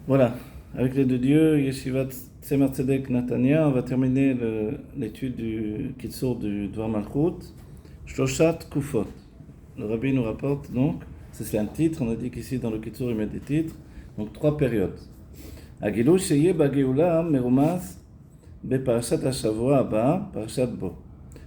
Voilà, avec l'aide de Dieu, Yeshivat Tzemar Tzedek Natania, on va terminer l'étude du Kitzur du Dvar Malchut, Shloshat Kufot. Le rabbi nous rapporte donc, c'est un titre, on a dit qu'ici dans le Kitzur il met des titres, donc 3 périodes. Agilou Sheye Bageula Merumas Beparashat Hashavua Abba, Parashat Bo.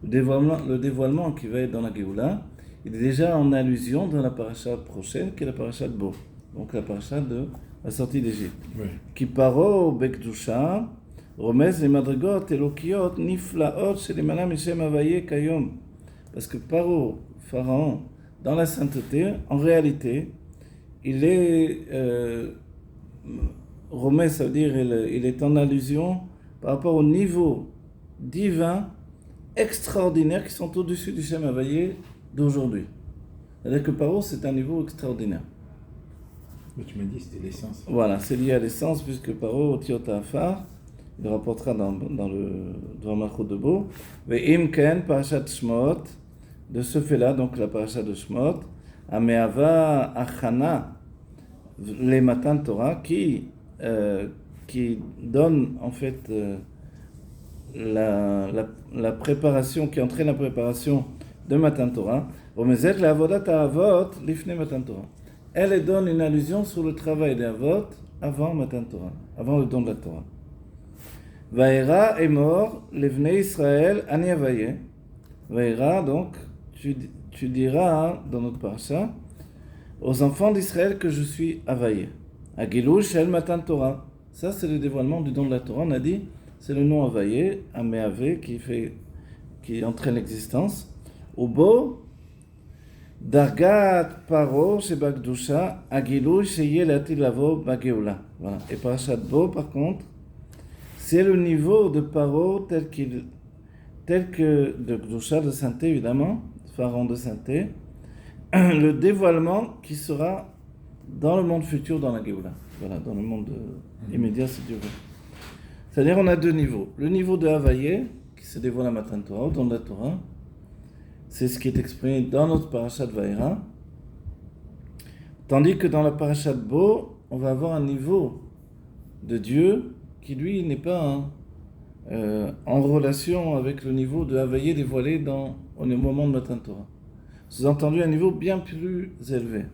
Le dévoilement qui va être dans la Géoula, il est déjà en allusion dans la parasha prochaine, qui est la parasha Bo, donc la parasha de la sortie d'Égypte. Qui paro bekdusha, romez les madrigot elokiot niflaot chez les malam Mishem Avaye Kayom. Parce que paro, Pharaon, dans la sainteté, en réalité, il est romez, ça veut dire il est en allusion par rapport au niveau divin extraordinaires qui sont au-dessus du Shem Havayé d'aujourd'hui. C'est-à-dire que Paro, c'est un niveau extraordinaire. Mais tu m'as dit que c'était l'essence. Voilà, c'est lié à l'essence, puisque Paro, Otiota Afar, il rapportera dans le Dvar Malchut de Bo, Ve'im Ken, Parashat Shmot, de ce fait-là, donc la Parashat de Shmot, Ameava Achana, les Matan Torah, qui donne en fait la préparation, qui entraîne la préparation de Matan Torah, elle donne une allusion sur le travail des Avot avant Matan Torah, avant le don de la Torah. Vaera est mort, l'Evnei Israël, Ani Avaye. Vaera, donc, tu diras dans notre parasha, aux enfants d'Israël que je suis Avaye. Agilou Shel Matan Torah. Ça, c'est le dévoilement du don de la Torah. On a dit, c'est le nom Avaye, Améave, qui entraîne l'existence. Ubo, Dargat Paro, Shebakdusha, Agilou, Sheye Lati Lavo, Bageoula. Voilà. Et Parashat Bo, par contre, c'est le niveau de Paro tel que de Gdusha, de sainteté évidemment, Pharaon de sainteté, le dévoilement qui sera dans le monde futur, dans la Géoula. Voilà, dans le monde immédiat, si Dieu veut. C'est-à-dire, on a 2 niveaux. Le niveau de Havaye, qui se dévoile à Matan Torah, au don de la Torah, c'est ce qui est exprimé dans notre parashat Vaera. Tandis que dans la parashat Bo, on va avoir un niveau de Dieu qui, lui, n'est pas en relation avec le niveau de Havaye dévoilé au moment de Matan Torah. Sous-entendu, un niveau bien plus élevé.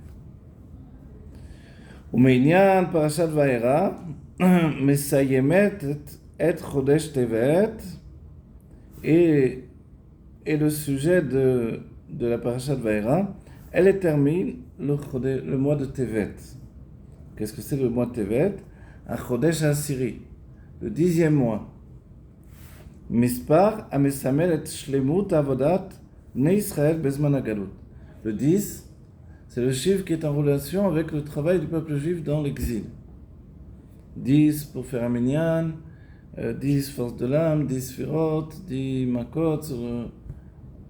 Umeinian parashat Vaera, Mesayemet et Chodesh Tevet, et le sujet de la parashat Vaera, elle termine le mois de Tevet. Qu'est-ce que c'est le mois de Tevet? Un Chodesh Asiri, le 10e mois. Mispar Amesamel et Shlemut Avodat Ne Israël Bezman Agalut. Le 10, c'est le chiffre qui est en relation avec le travail du peuple juif dans l'exil. 10 pour faire un minyan, 10 force de l'âme, 10 firot, 10 makot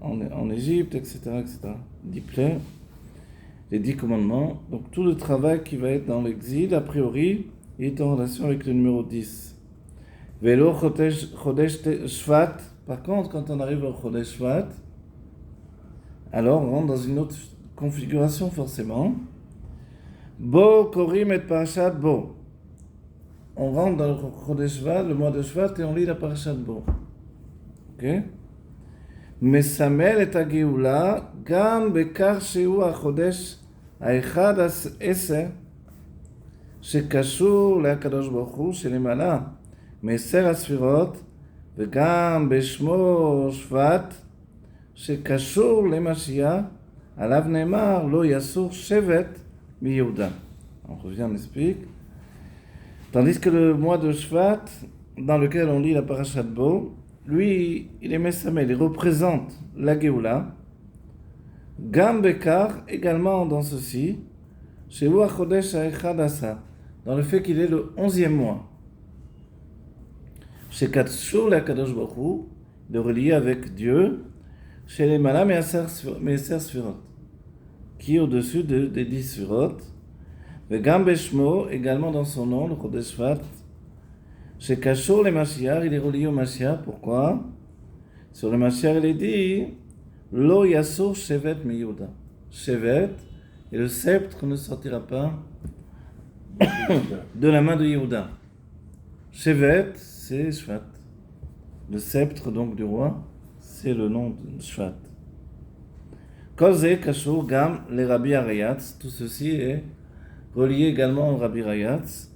en Égypte, etc., etc. 10 plaies, les 10 commandements. Donc tout le travail qui va être dans l'exil, a priori, est en relation avec le numéro 10. Velo Chodesh Shvat. Par contre, quand on arrive au Chodesh Shvat, alors on rentre dans une autre configuration forcément. Bo Korim et Parashat Bo. On rentre dans le Chodesh Shvat, le mois de Shvat, et on lit la Parashat Bo. Ok? Mesamel et Agéoula, Gam Bekar Sheu HaChodesh Haechad Eser, שקשור לקדוש ברוך הוא שלמעלה מעשר הספירות, וגם בשמו שבט שקשור למשיח, עליו נאמר לא יסור שבט מיהודה. On revient, on explique. Tandis que le mois de Shvat, dans lequel on lit la parashat Bo, lui, il est Mesamel, il représente la Géoula. Gam Bekar, également dans ceci, chez Ua Chodesh Haechad Asa, dans le fait qu'il est le 11e mois. Chez Katshur la Kadosh Baruch Hu, de relier avec Dieu, chez les Malam Meser Sfirot, qui est au-dessus des 10 Sfirot. Vegam Beshmo, également dans son nom, le Chodesh Shvat, chez Kashur le Mashiach, il est relié au Mashiach. Pourquoi? Sur le Mashiach, il est dit Lo Yasur Shevet Miyuda. Shevet, et le sceptre ne sortira pas de la main de Yehuda. Shevet, c'est Shvat. Le sceptre donc du roi, c'est le nom de Shvat. Kolze Kashur Gam les Rabbi Arayatz, tout ceci est relié également au Rabbi Arayatz.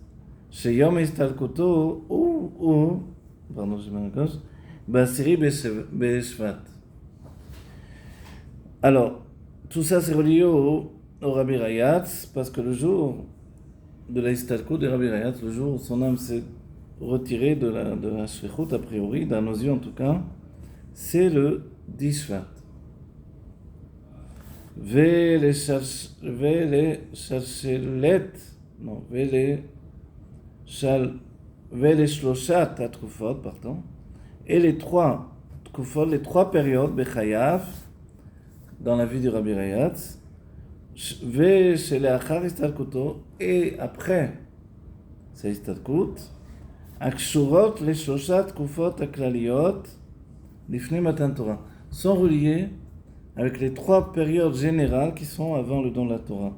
Chez Yom Istalkoto pardon, j'ai mal à gauche, Basiri Beshvat. Alors, tout ça c'est relié au Rabbi Arayatz parce que le jour de la Istalkut de Rabbi Arayatz, le jour où son âme s'est retirée de la Shrichut, a priori, dans nos yeux en tout cas, c'est le 10 Shvat. Vele Shloshat Atrufot, pardon, et les trois Tkufot, les trois périodes, Bechayav, dans la vie du Rabbi Arayatz, et après c'est Istalkut, Akshurot les Shloshat Tkufot Aklaliot, Lifnei Matan Torah, sont reliés avec les trois périodes générales qui sont avant le don de la Torah.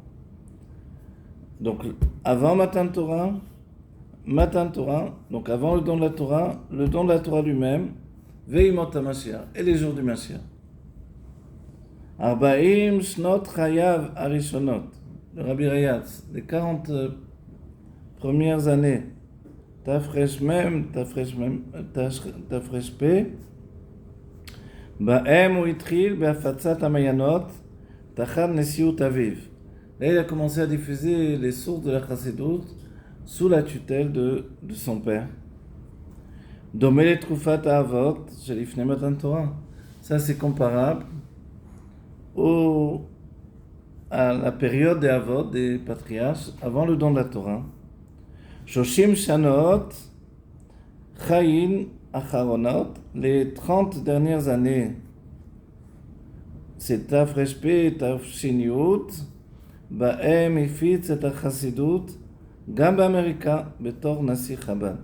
Donc, avant Matan Torah, donc avant le don de la Torah lui-même, Veimot HaMashiach, et les jours du Mashiach. Arbaim Shnot Chayav Arishonot, le Rabbi Arayatz, les 40 premières années, Tafresh P, Ba'em ou Itril, Be'afatzat Amayanot, Tachad Nesiut Aviv. Là, il a commencé à diffuser les sources de la Chassidut sous la tutelle de son père. Domele Trufat Avot, Shelifnei Matan Torah. Ça, c'est comparable à la période des Avot, des patriarches, avant le don de la Torah. Shoshim Shanot, Chayin Acharonot, les 30 dernières années, c'est Tafresh P, Tafshin Yud, Ba'em Ifitz et Chassidut, Gam Amerika, Betor Nasi Chabad.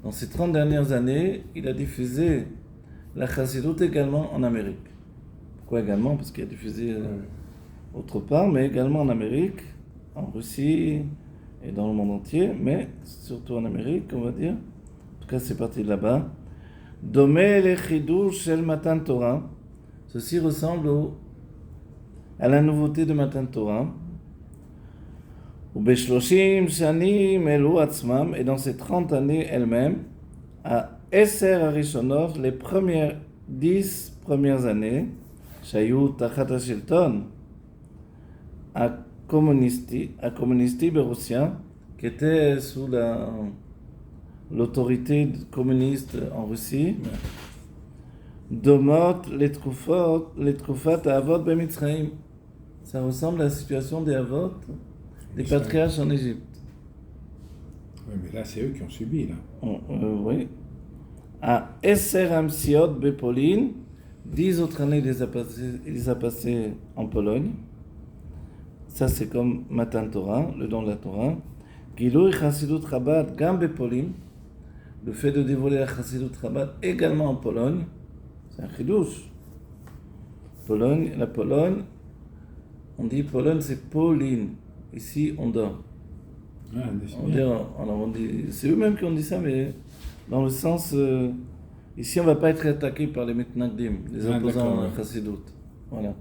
Dans ces 30 dernières années, il a diffusé la Chassidut également en Amérique. Pourquoi également? Parce qu'il a diffusé autre part, mais également en Amérique, en Russie et dans le monde entier, mais surtout en Amérique, on va dire. En tout cas, c'est parti de là-bas. Domé le Chidush Shel Matan Torah. Ceci ressemble à la nouveauté de Matan Torah. Ou Beshloshim Shanim Elu Atzmam, et dans ces 30 années elles-mêmes, à Eser Arishonot, les 10 premières années, Shayut Tachat HaShilton, à communisti Bérossien, qui était sous l'autorité communiste en Russie, Domot les Trufat Avot Bemitzraim. Ça ressemble à la situation des Avot, des patriarches en Égypte. Oui, mais là, c'est eux qui ont subi, là. Oui. À Esser Amsiot Bepolin, 10 autres années, il les a passées en Pologne. Ça, c'est comme Matan Torah, le don de la Torah. Gilui Chassidut Chabad Gam Bepolin, le fait de dévoiler la Chassidut Chabad également en Pologne, c'est un chidouche. La Pologne, on dit Pologne, c'est Pauline. Ici, on dort. C'est eux-mêmes qui ont dit ça, mais dans le sens, ici, on ne va pas être attaqué par les Mitnagdim, les opposants à la Chassidut. Voilà.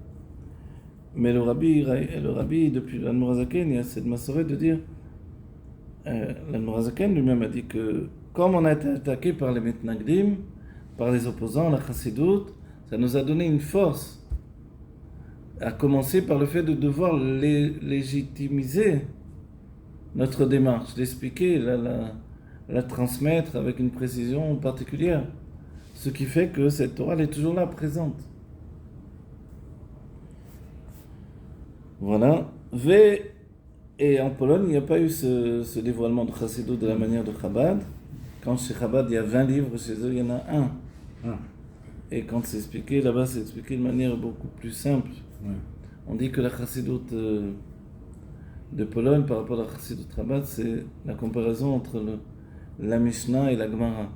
Mais le rabbi, depuis l'Admorazaken, il y a cette massorette de dire, l'Admorazaken lui-même a dit que comme on a été attaqué par les Mitnagdim, par les opposants à la Chassidut, ça nous a donné une force, à commencer par le fait de devoir légitimiser notre démarche, l'expliquer, la transmettre avec une précision particulière. Ce qui fait que cette Torah elle est toujours là, présente. Voilà. Et en Pologne, il n'y a pas eu ce dévoilement de Chassidut de la manière de Chabad. Quand chez Chabad, il y a 20 livres, chez eux, il y en a un. Et quand c'est expliqué, là-bas, c'est expliqué de manière beaucoup plus simple. Ouais. On dit que la Chassidut de Pologne par rapport à la Chassidut de Chabad, c'est la comparaison entre la Mishnah et la Gemara.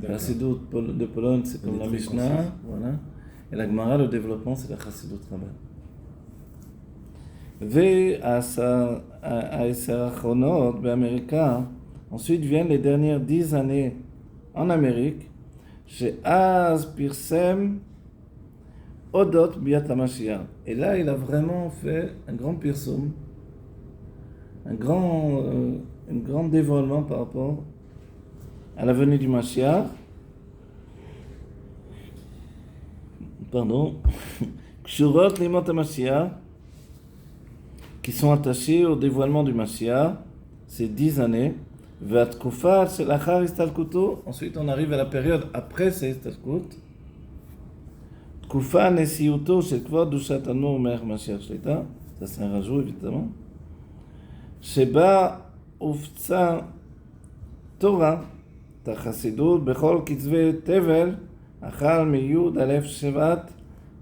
La Chassidut de Pologne, c'est comme la Mishnah, voilà. Et la Gemara, le développement, c'est la Chassidut de Chabad. העשר האחרונות באמריקה, ensuite viennent les dernières 10 années en Amérique, שאז פרסם אודות ביאת המשיח. Et là, il a vraiment fait un grand pirsum, un grand dévoilement par rapport à la venue du Mashiach. Pardon. Kshurot limot HaMashiach, qui sont attachés au dévoilement du Mashiach, c'est 10 années. Vatkufa shelachar istalkuto. Ensuite, on arrive à la période après ces istalkut. Tkufa nesiuto shel kvod dushatanu melech Mashiach shlita. Ça, c'est un rajout, évidemment. Sheba ufza Torah tachasidut bechol kitzvei tevel achal miyud alef shevat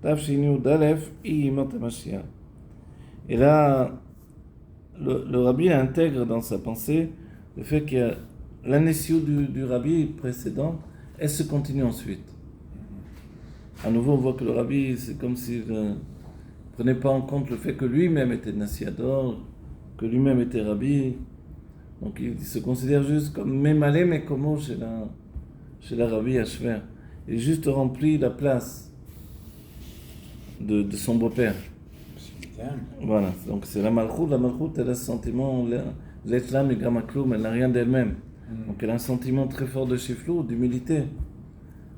tafshin yud alef iyimot HaMashiach. Et là, le rabbi intègre dans sa pensée le fait que la nessio du rabbi précédent, elle se continue ensuite. À nouveau, on voit que le rabbi, c'est comme s'il ne prenait pas en compte le fait que lui-même était Nassiador, que lui-même était rabbi. Donc il se considère juste comme Memalé Mekomo chez la rabbi Ashver. Il est juste rempli la place de son beau-père. Voilà, donc c'est la malchoute. La malchoute, elle a ce sentiment, l'Etlam et Gamakloum, elle n'a rien d'elle-même. Donc elle a un sentiment très fort de chiflou, d'humilité,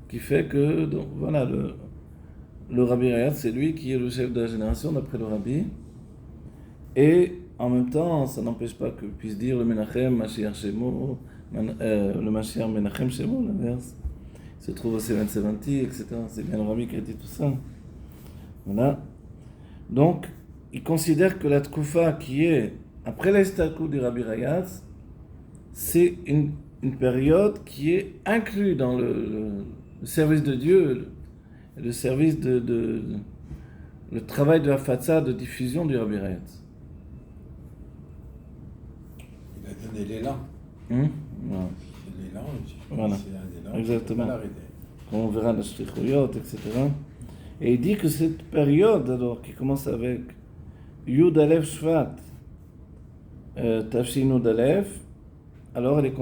qui fait que, donc, voilà, le Rabbi Rayat, c'est lui qui est le chef de la génération d'après le Rabbi. Et en même temps, ça n'empêche pas que puisse dire le Menachem, Mashiach Shemo, le Mashiach Menachem Shemo, l'inverse. Il se trouve au 770, etc. C'est bien le Rabbi qui a dit tout ça. Voilà. Donc, il considère que la Tkoufa qui est après l'estalkou du Rabbi Rayatz, c'est une période qui est inclue dans le service de Dieu, le service le travail de la fatsa de diffusion du Rabbi Rayatz. Il a donné l'élan. Voilà. L'élan, Voilà. c'est un élan. Exactement. On verra la shlichuyot, etc. Et il dit que cette période, alors, qui commence avec Yud Aleph Shvat, Tafshin Yud Aleph, alors elle est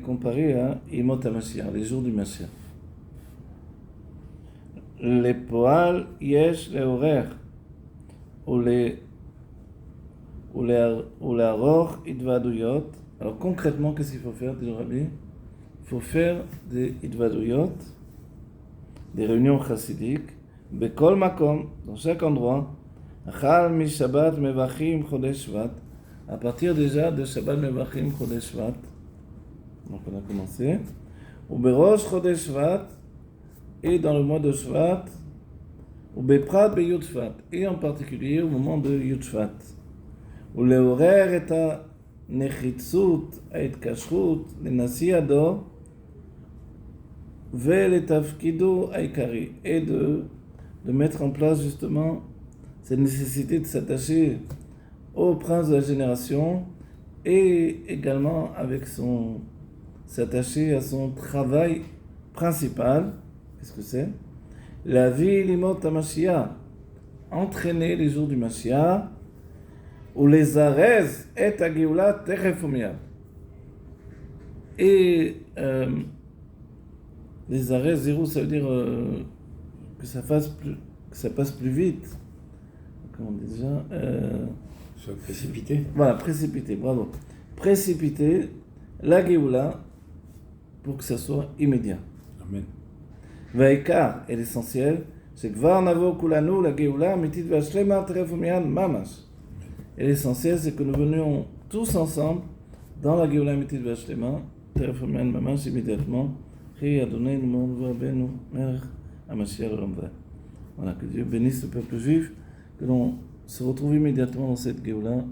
comparée à Imot HaMashiach, les jours du Mashiach. Les poal yesh leorer, ou les aror idvaduyot. Alors concrètement, qu'est-ce qu'il faut faire, dit le Rabbi? Il faut faire des idvaduyot, des réunions chassidiques, bekol makom, dans chaque endroit, achal mi Shabbat mevachim chodesh Shvat, à partir déjà de Shabbat mevachim chodesh Shvat. Donc on a commencé. Ou berosh chodesh Shvat, et dans le mois de Shvat, ou beprat be Yud Shvat, et en particulier au moment de Yud Shvat. Ou leorer et a nechitzut, et kashrut, le nasiado, Veletafkido Aikari, et de mettre en place justement cette nécessité de s'attacher au prince de la génération et également s'attacher à son travail principal. Qu'est-ce que c'est? La vie limot HaMashiach, entraîner les jours du Mashiach, ou les arez et Agioula Teref Umiyad. Et les arrêts zéro, ça veut dire que ça passe plus vite. Comment on dit déjà Soit précipité. Voilà, précipité, bravo. Précipiter la Géoula pour que ça soit immédiat. Amen. Vaikar, et l'essentiel, c'est que Var Navo Kulanu, la Géoula, Mitit Vashlema Terefumian Mamash. Et l'essentiel, c'est que nous venions tous ensemble dans la Géoula Mitit Vashlema Terefumian Mamash immédiatement. Voilà, que Dieu bénisse le peuple juif, que l'on se retrouve immédiatement dans cette Géoula.